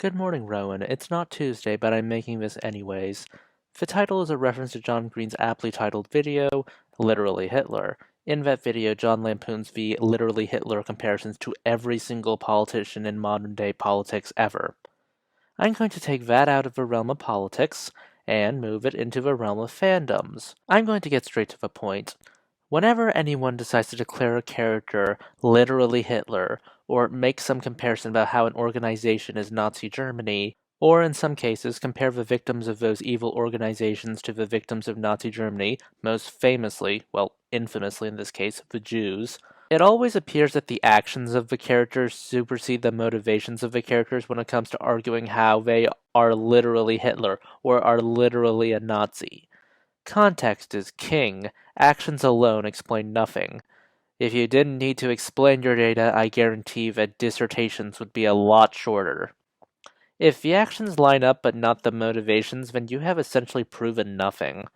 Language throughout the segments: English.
Good morning, Rowan. It's not Tuesday, but I'm making this anyways. The title is a reference to John Green's aptly titled video, Literally Hitler. In that video, John lampoons the literally Hitler comparisons to every single politician in modern day politics ever. I'm going to take that out of the realm of politics and move it into the realm of fandoms. I'm going to get straight to the point. Whenever anyone decides to declare a character literally Hitler, or make some comparison about how an organization is Nazi Germany, or in some cases compare the victims of those evil organizations to the victims of Nazi Germany, most famously, well, infamously in this case, the Jews, it always appears that the actions of the characters supersede the motivations of the characters when it comes to arguing how they are literally Hitler or are literally a Nazi. Context is king. Actions alone explain nothing. If you didn't need to explain your data, I guarantee that dissertations would be a lot shorter. If the actions line up but not the motivations, then you have essentially proven nothing.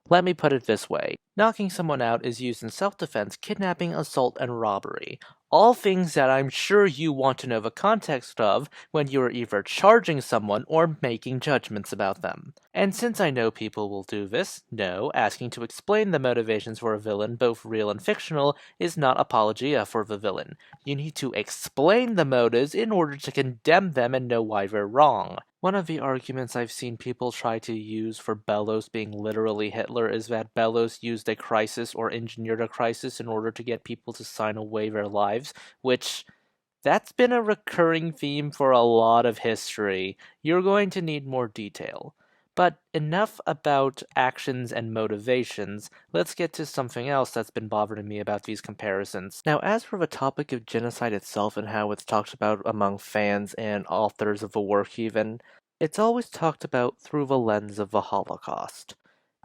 Let me put it this way. Knocking someone out is used in self-defense, kidnapping, assault, and robbery. All things that I'm sure you want to know the context of when you are either charging someone or making judgments about them. And since I know people will do this, no, asking to explain the motivations for a villain, both real and fictional, is not apologia for the villain. You need to explain the motives in order to condemn them and know why they're wrong. One of the arguments I've seen people try to use for Bellows being literally Hitler is that Bellows used a crisis or engineered a crisis in order to get people to sign away their lives, which that's been a recurring theme for a lot of history. You're going to need more detail. But enough about actions and motivations, let's get to something else that's been bothering me about these comparisons. Now, as for the topic of genocide itself and how it's talked about among fans and authors of the work even, it's always talked about through the lens of the Holocaust.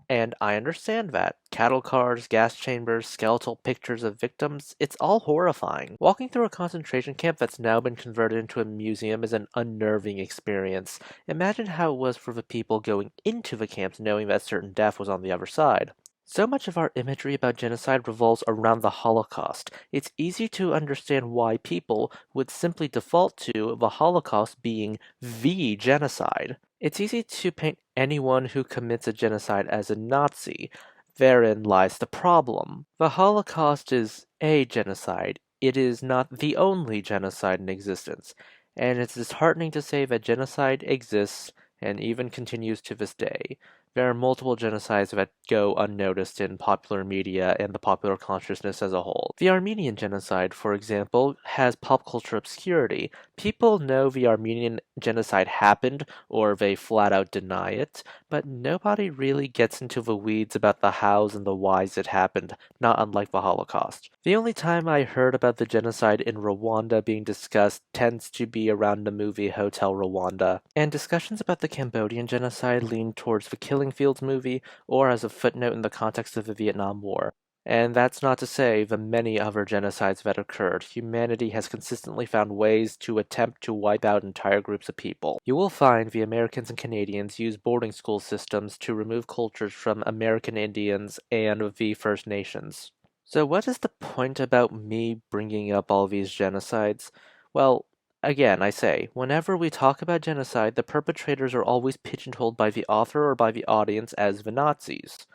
And I understand that. Cattle cars, gas chambers, skeletal pictures of victims, it's all horrifying. Walking through a concentration camp that's now been converted into a museum is an unnerving experience. Imagine how it was for the people going into the camps knowing that certain death was on the other side. So much of our imagery about genocide revolves around the Holocaust. It's easy to understand why people would simply default to the Holocaust being the genocide. It's easy to paint anyone who commits a genocide as a Nazi. Therein lies the problem. The Holocaust is a genocide. It is not the only genocide in existence. And it's disheartening to say that genocide exists and even continues to this day. There are multiple genocides that go unnoticed in popular media and the popular consciousness as a whole. The Armenian genocide, for example, has pop culture obscurity. People know the Armenian genocide happened, or they flat out deny it, but nobody really gets into the weeds about the hows and the whys it happened, not unlike the Holocaust. The only time I heard about the genocide in Rwanda being discussed tends to be around the movie Hotel Rwanda, and discussions about the Cambodian genocide lean towards the Killing Fields movie or as a footnote in the context of the Vietnam War. And that's not to say the many other genocides that occurred. Humanity has consistently found ways to attempt to wipe out entire groups of people. You will find the Americans and Canadians use boarding school systems to remove cultures from American Indians and the First Nations. So what is the point about me bringing up all these genocides? Well, again, I say, whenever we talk about genocide, the perpetrators are always pigeonholed by the author or by the audience as the Nazis.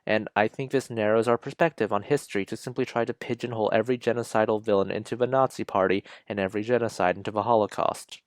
And I think this narrows our perspective on history to simply try to pigeonhole every genocidal villain into the Nazi Party and every genocide into the Holocaust.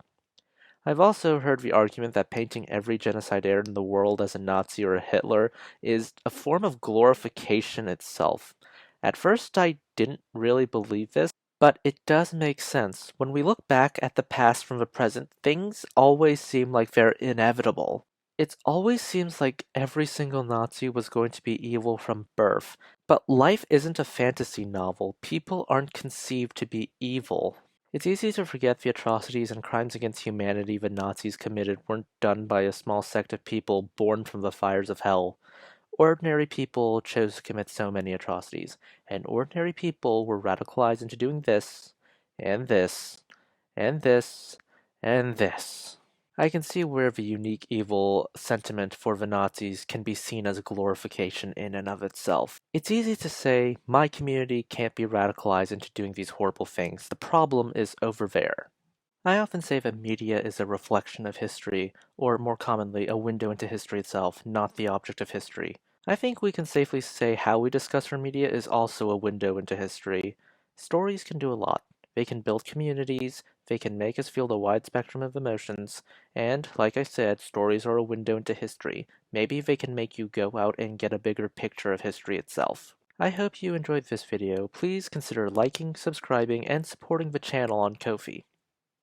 I've also heard the argument that painting every genocidaire in the world as a Nazi or a Hitler is a form of glorification itself. At first, I didn't really believe this, but it does make sense. When we look back at the past from the present, things always seem like they're inevitable. It always seems like every single Nazi was going to be evil from birth. But life isn't a fantasy novel. People aren't conceived to be evil. It's easy to forget the atrocities and crimes against humanity the Nazis committed weren't done by a small sect of people born from the fires of hell. Ordinary people chose to commit so many atrocities, and ordinary people were radicalized into doing this, and this, and this, and this. I can see where the unique evil sentiment for the Nazis can be seen as a glorification in and of itself. It's easy to say, my community can't be radicalized into doing these horrible things. The problem is over there. I often say that media is a reflection of history, or more commonly, a window into history itself, not the object of history. I think we can safely say how we discuss our media is also a window into history. Stories can do a lot. They can build communities, they can make us feel the wide spectrum of emotions, and, like I said, stories are a window into history. Maybe they can make you go out and get a bigger picture of history itself. I hope you enjoyed this video. Please consider liking, subscribing, and supporting the channel on Ko-fi.